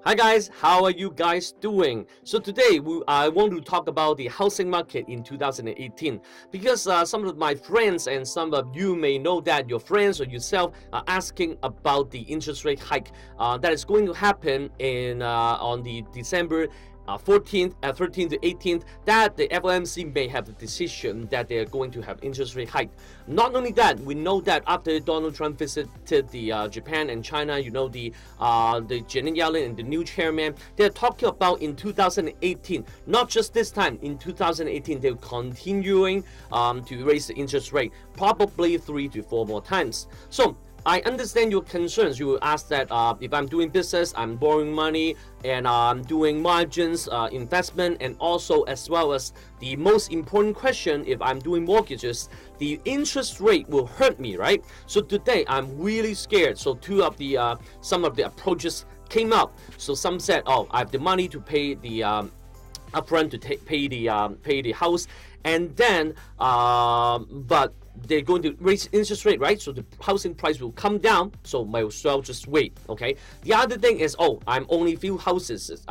Hi guys, how are you guys doing? So today I want to talk about the housing market in 2018 because some of my friends and some of you may know that your friends or yourself are asking about the interest rate hike that is going to happen in on the December 14th, 13th to 18th, that the FOMC may have the decision that they are going to have interest rate hike. Not only that, we know that after Donald Trump visited the Japan and China, you know, the Janet Yellen and the new chairman, they're talking about in 2018, not just this time, in 2018, they're continuing to raise the interest rate, probably 3 to 4 more times. So I understand your concerns. You will ask that if I'm doing business, I'm borrowing money, and I'm doing margins, investment, and also as well as the most important question, if I'm doing mortgages, the interest rate will hurt me, right? So today I'm really scared. So some of the approaches came up. So some said, oh, I have the money to pay the upfront to pay the house, and then but they're going to raise interest rate, right? So the housing price will come down. So might as well just wait. Okay. The other thing is, oh, I'm only few houses,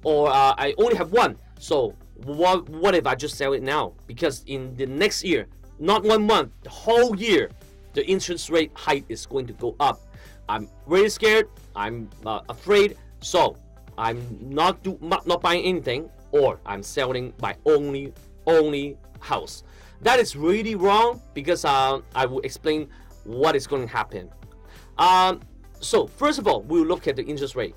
or I only have one. So what if I just sell it now? Because in the next year, not 1 month, the whole year, the interest rate hike is going to go up. I'm really scared. I'm afraid. So I'm not buying anything, or I'm selling my only house. That is really wrong because I will explain what is going to happen. So first of all, we'll look at the interest rate.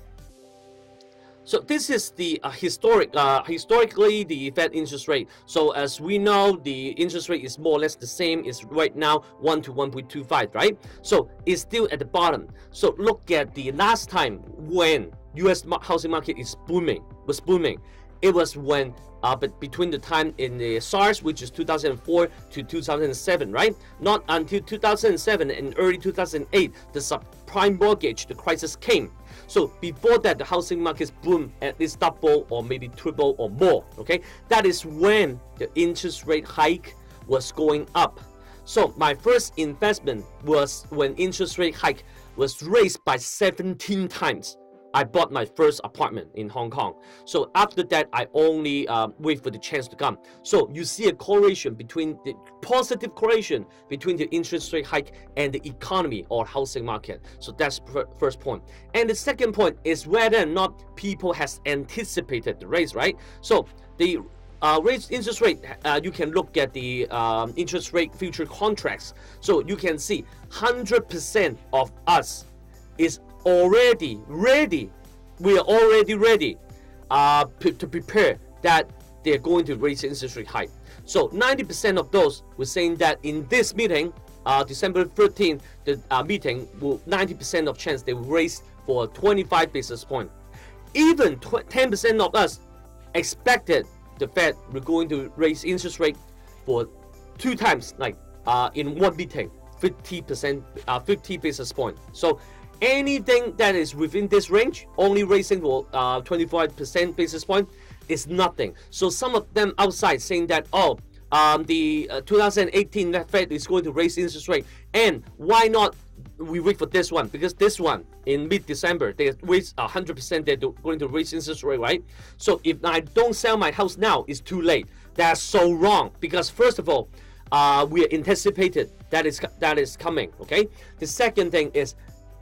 So this is the historically the Fed interest rate. So as we know, the interest rate is more or less the same. It's right now 1 to 1.25, right? So it's still at the bottom. So look at the last time when U.S. housing market was booming. It was when between the time in the SARS, which is 2004 to 2007, right? Not until 2007 and early 2008, the subprime mortgage, the crisis came. So before that, the housing markets boomed at least double or maybe triple or more, okay? That is when the interest rate hike was going up. So my first investment was when interest rate hike was raised by 17 times. I bought my first apartment in Hong Kong. So after that, I only wait for the chance to come. So you see a correlation between the positive correlation between the interest rate hike and the economy or housing market. So that's first point. And the second point is whether or not people has anticipated the raise, right? So the raised interest rate, you can look at the interest rate future contracts. So you can see 100% of us is already ready. We are already ready to prepare that they're going to raise the interest rate hike. So 90% of those were saying that in this meeting, December 13th, the meeting will 90% of chance they will raise for 25 basis point. Even 10% of us expected the Fed were going to raise interest rate for 2 times, like in one meeting, 50 basis point. So anything that is within this range, only raising for 25% basis point, is nothing. So some of them outside saying that, oh, the 2018 Fed is going to raise interest rate, and why not we wait for this one? Because this one in mid-December they raise 100%. They're going to raise interest rate, right? So if I don't sell my house now, it's too late. That's so wrong. Because first of all, we are anticipated that is coming. Okay. The second thing is,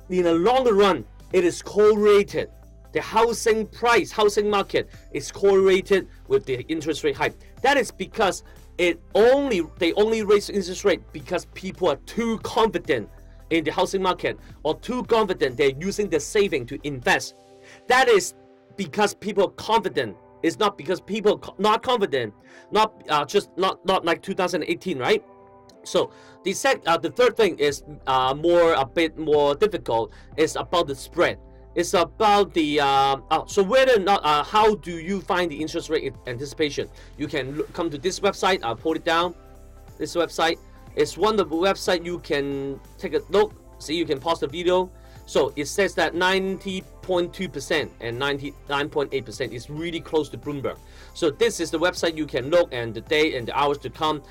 in the longer run, it is correlated. The housing market is correlated with the interest rate hike. That is because they only raise interest rate because people are too confident in the housing market, or too confident they're using the saving to invest. That is because people are confident. It's not because people are not confident. Not like 2018, right? So the third thing is a bit more difficult. It's about the spread. It's about the so whether or not how do you find the interest rate anticipation? You can come to this website. I'll put it down. This website is one of the website you can take a look. See, you can pause the video. So it says that 90.2% and 99.8% is really close to Bloomberg. So this is the website you can look, and the day and the hours to come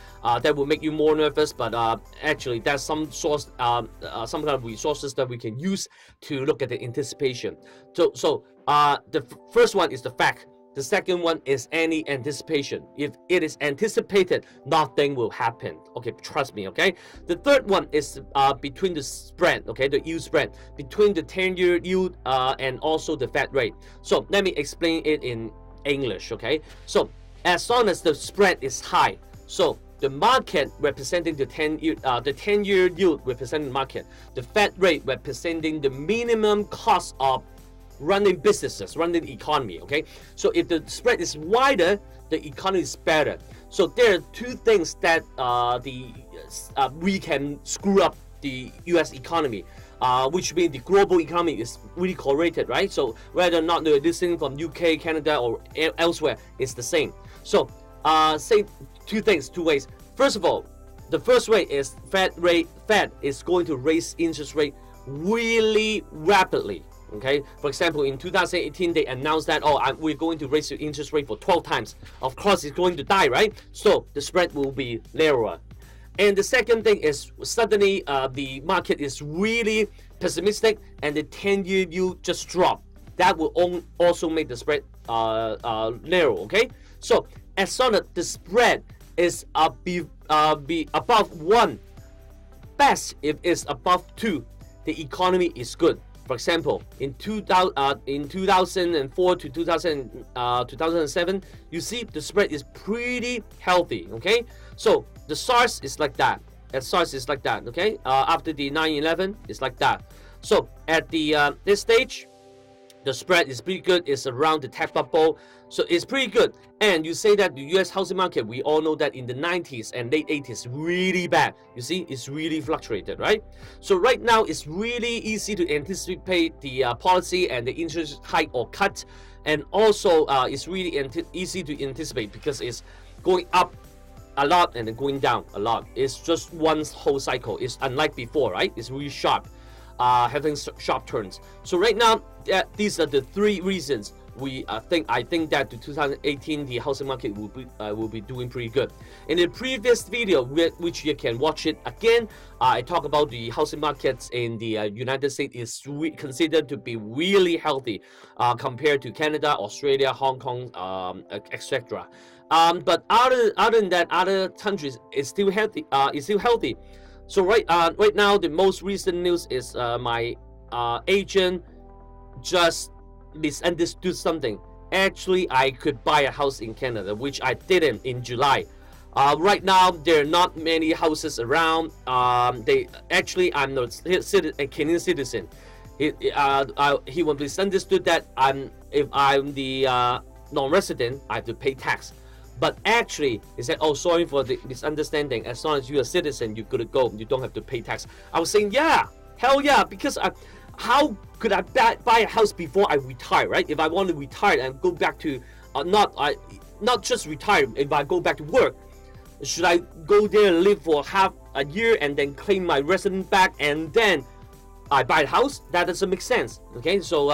that will make you more nervous, but actually that's some source, some kind of resources that we can use to look at the anticipation. So the first one is the fact. The second one is any anticipation. If it is anticipated, nothing will happen. Okay, trust me, okay? The third one is between the spread, okay, the yield spread, between the 10-year yield and also the Fed rate. So let me explain it in English, okay? So as long as the spread is high, so the market representing the 10-year yield representing the market, the Fed rate representing the minimum cost of running businesses, running the economy, okay? So if the spread is wider, the economy is better. So there are two things that we can screw up the US economy, which means the global economy is really correlated, right? So whether or not they're listening from UK, Canada, or elsewhere, it's the same. So say two things, two ways. First of all, the first way is Fed is going to raise interest rate really rapidly. Okay, for example, in 2018, they announced that, we're going to raise the interest rate for 12 times. Of course, it's going to die, right? So the spread will be narrower. And the second thing is suddenly the market is really pessimistic and the 10-year yield just dropped. That will also make the spread narrow, okay? So as long as the spread is be above 1, best if it's above 2, the economy is good. For example, in 2004 to 2007, you see the spread is pretty healthy, okay? So the SARS is like that. SARS is like that, okay? After the 9/11, it's like that. So at the this stage, the spread is pretty good. It's around the tech bubble, so it's pretty good. And you say that the U.S. housing market, we all know that in the 90s and late 80s, really bad. You see, it's really fluctuated, right? So right now, it's really easy to anticipate the policy and the interest hike or cut. And also, it's really easy to anticipate because it's going up a lot and then going down a lot. It's just one whole cycle. It's unlike before, right? It's really sharp. Having sharp turns. So right now, these are the three reasons I think that the 2018 the housing market will be doing pretty good. In the previous video, which you can watch it again, I talk about the housing markets in the United States is considered to be really healthy compared to Canada, Australia, Hong Kong, etc. But other than that, other countries is still healthy. So right now, the most recent news is my agent just misunderstood something. Actually, I could buy a house in Canada, which I didn't in July. Right now, there are not many houses around. I'm not a Canadian citizen. He misunderstood that if I'm the non-resident, I have to pay tax. But actually, he said, "Oh, sorry for the misunderstanding. As long as you're a citizen, you're good to go. You don't have to pay tax." I was saying, "Yeah, hell yeah!" Because how could I buy a house before I retire, right? If I want to retire and go back to not just retire. If I go back to work, should I go there and live for half a year and then claim my resident back and then I buy a house? That doesn't make sense. Okay, so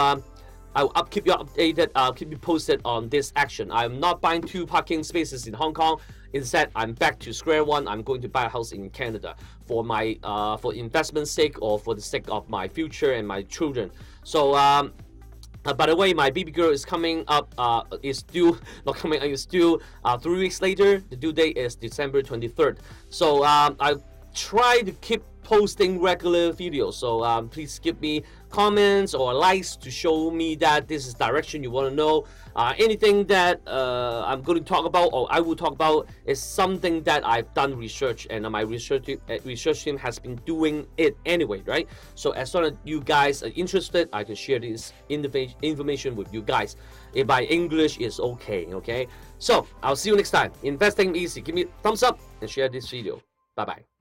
I'll keep you updated. I'll keep you posted on this action. I'm not buying 2 parking spaces in Hong Kong. Instead, I'm back to square one. I'm going to buy a house in Canada for my for investment sake or for the sake of my future and my children. So by the way, my baby girl is coming up. Is due not coming. Is due 3 weeks later. The due date is December 23rd. So I try to keep posting regular videos, so please give me comments or likes to show me that this is direction you want to know. Anything that I'm going to talk about or I will talk about is something that I've done research, and my research team has been doing it anyway, right? So as long as you guys are interested, I can share this information with you guys. If my English is okay. So I'll see you next time. Investing easy. Give me a thumbs up and share this video. Bye bye.